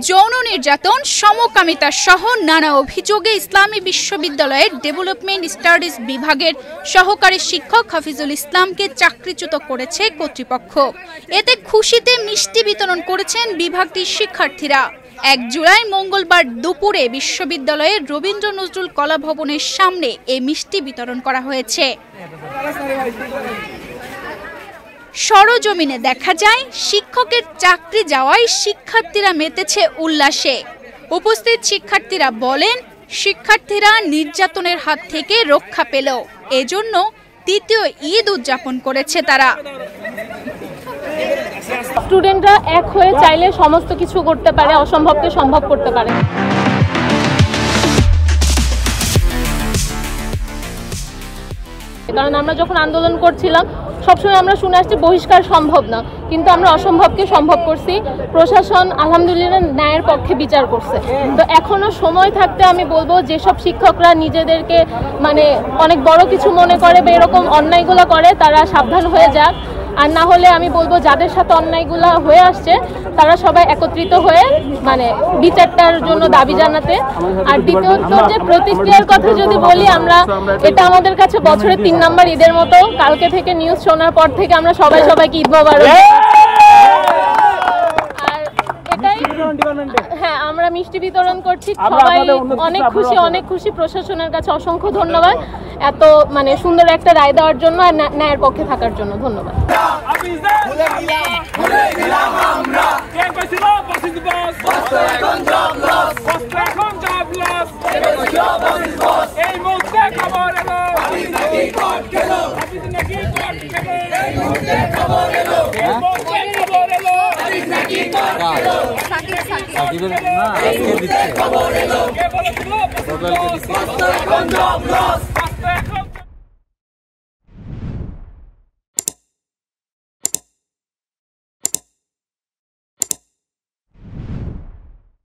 যৌন নির্যাতন, সমকামিতা সহ নানা অভিযোগে ইসলামী বিশ্ববিদ্যালয়ের ডেভেলপমেন্ট স্টাডিজ বিভাগের সহকারী শিক্ষক হাফিজুল ইসলামকে চাকরিচ্যুত করেছে কর্তৃপক্ষ। এতে খুশিতে মিষ্টি বিতরণ করেছেন বিভাগটির শিক্ষার্থীরা। 1 জুলাই মঙ্গলবার দুপুরে বিশ্ববিদ্যালয়ের রবীন্দ্র নজরুল কলা ভবনের সামনে এই মিষ্টি বিতরণ করা হয়েছে। সরজমিনে দেখা যায় শিক্ষকের চাকরি যাওয়ায় শিক্ষার্থীরা মেতেছে উল্লাসে। উপস্থিত শিক্ষার্থীরা বলেন, শিক্ষার্থীরা নির্যাতনের হাত থেকে রক্ষা পেল, এজন্য দ্বিতীয় ঈদ উদযাপন করেছে তারা। স্টুডেন্টরা এক হয়ে চাইলে সমস্ত কিছু করতে পারে, অসম্ভবকে সম্ভব করতে পারে। কারণ আমরা যখন আন্দোলন করছিলাম সবসময় আমরা শুনে আসছি বহিষ্কার সম্ভব না, কিন্তু আমরা অসম্ভবকে সম্ভব করছি। প্রশাসন আলহামদুলিল্লাহ ন্যায়ের পক্ষে বিচার করছে। তো এখনো সময় থাকতে আমি বলবো যেসব শিক্ষকরা নিজেদেরকে অনেক বড় কিছু মনে করে বা এরকম অন্যায়গুলো করে তারা সাবধান হয়ে যাক। আর না হলে আমি বলবো যাদের সাথে অন্যায়গুলো হয়ে আসছে তারা সবাই একত্রিত হয়ে বিচারটার জন্য দাবি জানাতে। আর দ্বিতীয়ত যে প্রতিক্রিয়ার কথা যদি বলি, আমরা এটা আমাদের কাছে বছরে 3 নম্বর ঈদের মতো। কালকে থেকে নিউজ শোনার পর থেকে আমরা সবাইকে ঈদ মোবারক। হ্যাঁ, আমরা মিষ্টি বিতরণ করছি, সবাই অনেক খুশি। প্রশাসনের কাছে অসংখ্য ধন্যবাদ এত সুন্দর একটা রায় দেওয়ার জন্য আর ন্যায়ের পক্ষে থাকার জন্য। ধন্যবাদ। সাকিবের না আজকে দিচ্ছে।